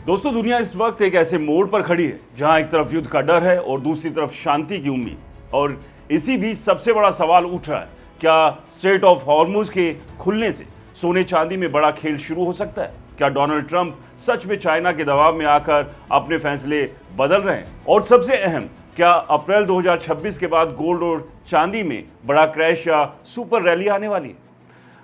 दोस्तों, दुनिया इस वक्त एक ऐसे मोड़ पर खड़ी है जहां एक तरफ युद्ध का डर है और दूसरी तरफ शांति की उम्मीद। और इसी बीच सबसे बड़ा सवाल उठ रहा है, क्या स्ट्रेट ऑफ हॉर्मुज के खुलने से सोने चांदी में बड़ा खेल शुरू हो सकता है? क्या डोनाल्ड ट्रंप सच में चाइना के दबाव में आकर अपने फैसले बदल रहे हैं? और सबसे अहम, क्या अप्रैल 2026 के बाद गोल्ड और चांदी में बड़ा क्रैश या सुपर रैली आने वाली है?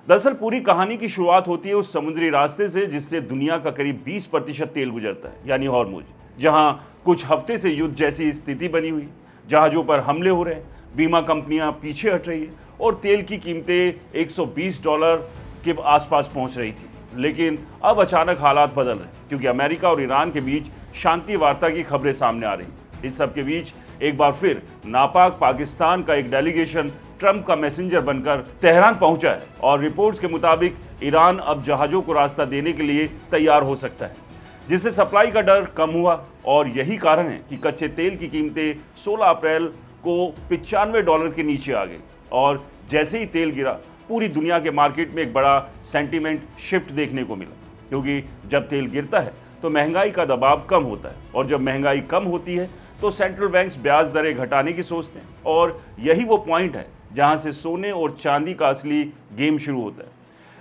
दरअसल पूरी कहानी की शुरुआत होती है उस समुद्री रास्ते से जिससे दुनिया का करीब 20% तेल गुजरता है, यानी हॉर्मुज, जहां कुछ हफ्ते से युद्ध जैसी स्थिति बनी हुई, जहाजों पर हमले हो रहे हैं, बीमा कंपनियां पीछे हट रही है और तेल की कीमतें $120 के आसपास पहुंच रही थी। लेकिन अब अचानक हालात बदल रहे हैं क्योंकि अमेरिका और ईरान के बीच शांति वार्ता की खबरें सामने आ रही हैं। इस सब के बीच एक बार फिर नापाक पाकिस्तान का एक डेलीगेशन ट्रंप का मैसेंजर बनकर तेहरान पहुंचा है और रिपोर्ट्स के मुताबिक ईरान अब जहाजों को रास्ता देने के लिए तैयार हो सकता है, जिससे सप्लाई का डर कम हुआ। और यही कारण है कि कच्चे तेल की कीमतें 16 अप्रैल को $95 के नीचे आ गई। और जैसे ही तेल गिरा, पूरी दुनिया के मार्केट में एक बड़ा सेंटीमेंट शिफ्ट देखने को मिला, क्योंकि जब तेल गिरता है तो महंगाई का दबाव कम होता है और जब महंगाई कम होती है तो सेंट्रल बैंक्स ब्याज दरें घटाने की सोचते हैं। और यही वो पॉइंट है जहां से सोने और चांदी का असली गेम शुरू होता है।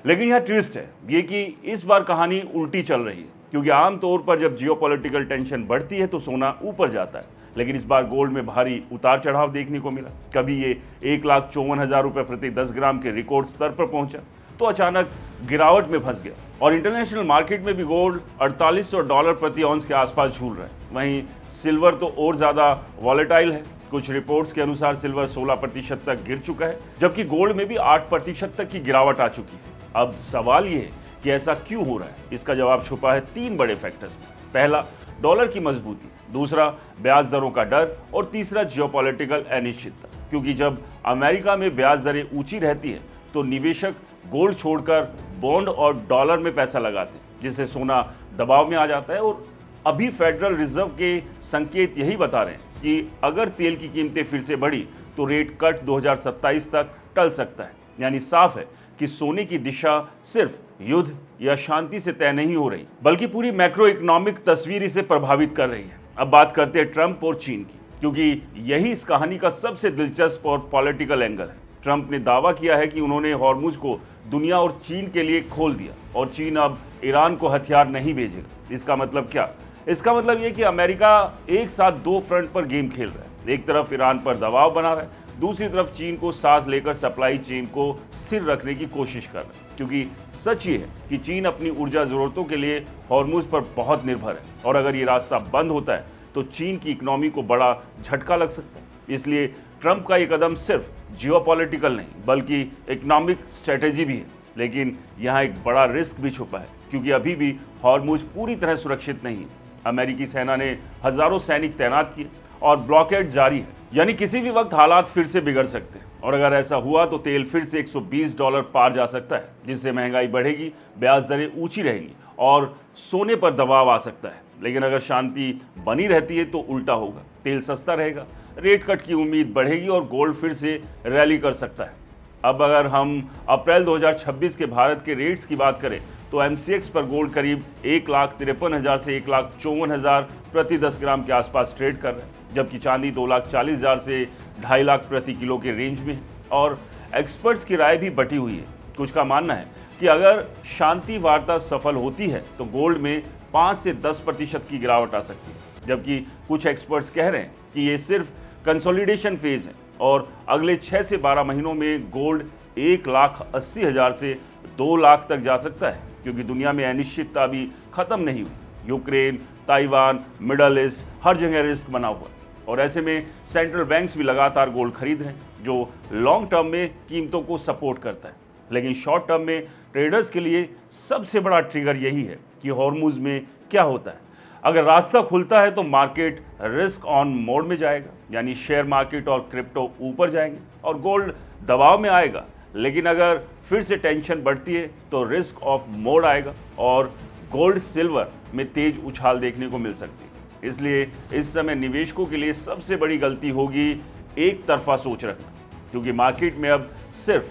लेकिन यह ट्विस्ट है ये कि इस बार कहानी उल्टी चल रही है, क्योंकि आमतौर पर जब जियोपॉलिटिकल टेंशन बढ़ती है तो सोना ऊपर जाता है, लेकिन इस बार गोल्ड में भारी उतार चढ़ाव देखने को मिला। कभी ये 1,54,000 रुपये प्रति 10 ग्राम के रिकॉर्ड स्तर पर पहुंचा तो अचानक गिरावट में फंस गया और इंटरनेशनल मार्केट में भी गोल्ड $4800 प्रति ऑन्स के आसपास झूल रहा है। वहीं सिल्वर तो और ज़्यादा वॉलेटाइल है। कुछ रिपोर्ट्स के अनुसार सिल्वर 16% तक गिर चुका है, जबकि गोल्ड में भी 8% तक की गिरावट आ चुकी है। अब सवाल ये है कि ऐसा क्यों हो रहा है? इसका जवाब छुपा है 3 बड़े फैक्टर्स में। पहला, डॉलर की मजबूती, दूसरा, ब्याज दरों का डर और तीसरा, जियोपॉलिटिकल अनिश्चितता। क्योंकि जब अमेरिका में ब्याज दरें ऊंची रहती है तो निवेशक गोल्ड छोड़कर बॉन्ड और डॉलर में पैसा लगाते हैं, जिससे सोना दबाव में आ जाता है। और अभी फेडरल रिजर्व के संकेत यही बता रहे हैं कि अगर तेल की कीमतें फिर से बढ़ी तो रेट कट 2027 तक टल सकता है। यानी साफ है कि सोने की दिशा सिर्फ युद्ध या शांति से तय नहीं हो रही, बल्कि पूरी मैक्रो इकोनॉमिक तस्वीर इसे प्रभावित कर रही है। अब बात करते हैं ट्रंप और चीन की, क्योंकि यही इस कहानी का सबसे दिलचस्प और पॉलिटिकल एंगल है। ट्रंप ने दावा किया है कि उन्होंने हॉर्मुज को दुनिया और चीन के लिए खोल दिया और चीन अब ईरान को हथियार नहीं भेजेगा। इसका मतलब क्या? इसका मतलब यह कि अमेरिका एक साथ 2 फ्रंट पर गेम खेल रहा है। एक तरफ ईरान पर दबाव बना रहा है, दूसरी तरफ चीन को साथ लेकर सप्लाई चेन को स्थिर रखने की कोशिश कर रहा है। क्योंकि सच ये है कि चीन अपनी ऊर्जा जरूरतों के लिए हॉर्मुज पर बहुत निर्भर है और अगर ये रास्ता बंद होता है तो चीन की इकोनॉमी को बड़ा झटका लग सकता है। इसलिए ट्रंप का ये कदम सिर्फ जियोपॉलिटिकल नहीं बल्कि इकोनॉमिक स्ट्रेटेजी भी है। लेकिन यहाँ एक बड़ा रिस्क भी छुपा है, क्योंकि अभी भी हॉर्मुज पूरी तरह सुरक्षित नहीं है। अमेरिकी सेना ने हजारों सैनिक तैनात किए और ब्लॉकेड जारी है, यानी किसी भी वक्त हालात फिर से बिगड़ सकते हैं। और अगर ऐसा हुआ तो तेल फिर से $120 पार जा सकता है, जिससे महंगाई बढ़ेगी, ब्याज दरें ऊंची रहेंगी और सोने पर दबाव आ सकता है। लेकिन अगर शांति बनी रहती है तो उल्टा होगा, तेल सस्ता रहेगा, रेट कट की उम्मीद बढ़ेगी और गोल्ड फिर से रैली कर सकता है। अब अगर हम अप्रैल 2026 के भारत के रेट्स की बात करें तो MCX पर गोल्ड करीब 1,53,000 से 1,54,000 प्रति 10 ग्राम के आसपास ट्रेड कर रहा है, जबकि चांदी 2,40,000 से 2.5 लाख प्रति किलो के रेंज में है। और एक्सपर्ट्स की राय भी बटी हुई है। कुछ का मानना है कि अगर शांति वार्ता सफल होती है तो गोल्ड में 5 से 10% की गिरावट आ सकती है, जबकि कुछ एक्सपर्ट्स कह रहे हैं कि ये सिर्फ कंसोलिडेशन फेज है और अगले 6 से 12 महीनों में गोल्ड 1,80,000 से 2 लाख तक जा सकता है, क्योंकि दुनिया में अनिश्चितता अभी खत्म नहीं हुई। यूक्रेन, ताइवान, मिडल ईस्ट, हर जगह रिस्क बना हुआ है और ऐसे में सेंट्रल बैंक्स भी लगातार गोल्ड खरीद रहे हैं, जो लॉन्ग टर्म में कीमतों को सपोर्ट करता है। लेकिन शॉर्ट टर्म में ट्रेडर्स के लिए सबसे बड़ा ट्रिगर यही है कि हॉर्मुज में क्या होता है। अगर रास्ता खुलता है तो मार्केट रिस्क ऑन मोड में जाएगा, यानी शेयर मार्केट और क्रिप्टो ऊपर जाएंगे और गोल्ड दबाव में आएगा। लेकिन अगर फिर से टेंशन बढ़ती है तो रिस्क ऑफ मोड आएगा और गोल्ड सिल्वर में तेज उछाल देखने को मिल सकती है। इसलिए इस समय निवेशकों के लिए सबसे बड़ी गलती होगी एक तरफा सोच रखना, क्योंकि मार्केट में अब सिर्फ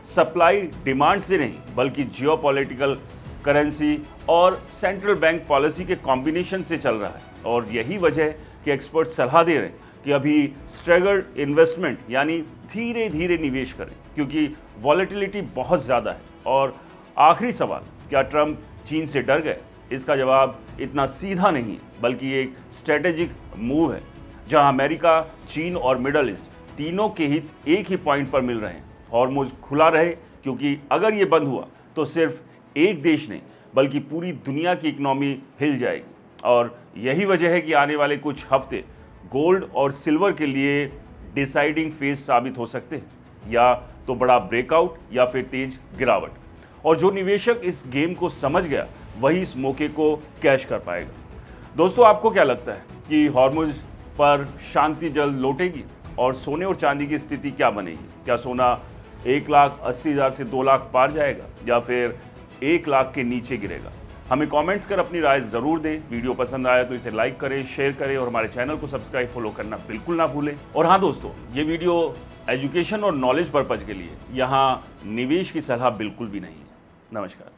सप्लाई डिमांड से नहीं बल्कि जियोपॉलिटिकल, करेंसी और सेंट्रल बैंक पॉलिसी के कॉम्बिनेशन से चल रहा है। और यही वजह है कि एक्सपर्ट सलाह दे रहे हैं कि अभी स्ट्रैगर्ड इन्वेस्टमेंट यानी धीरे धीरे निवेश करें, क्योंकि वॉलेटिलिटी बहुत ज़्यादा है। और आखिरी सवाल, क्या ट्रंप चीन से डर गए? इसका जवाब इतना सीधा नहीं, बल्कि एक स्ट्रेटेजिक मूव है जहां अमेरिका, चीन और मिडल ईस्ट तीनों के हित एक ही पॉइंट पर मिल रहे हैं। हॉर्मुज खुला रहे, क्योंकि अगर ये बंद हुआ तो सिर्फ एक देश नहीं बल्कि पूरी दुनिया की इकोनॉमी हिल जाएगी। और यही वजह है कि आने वाले कुछ हफ्ते गोल्ड और सिल्वर के लिए डिसाइडिंग फेज साबित हो सकते हैं, या तो बड़ा ब्रेकआउट या फिर तेज गिरावट। और जो निवेशक इस गेम को समझ गया वही इस मौके को कैश कर पाएगा। दोस्तों, आपको क्या लगता है कि हॉर्मुज पर शांति जल्द लौटेगी और सोने और चांदी की स्थिति क्या बनेगी? क्या सोना 1,80,000 से 2 लाख पार जाएगा या फिर 1 लाख के नीचे गिरेगा? हमें कमेंट्स कर अपनी राय जरूर दें। वीडियो पसंद आया तो इसे लाइक करें, शेयर करें और हमारे चैनल को सब्सक्राइब फॉलो करना बिल्कुल ना भूलें। और हाँ दोस्तों, ये वीडियो एजुकेशन और नॉलेज पर्पज के लिए, यहाँ निवेश की सलाह बिल्कुल भी नहीं है। नमस्कार।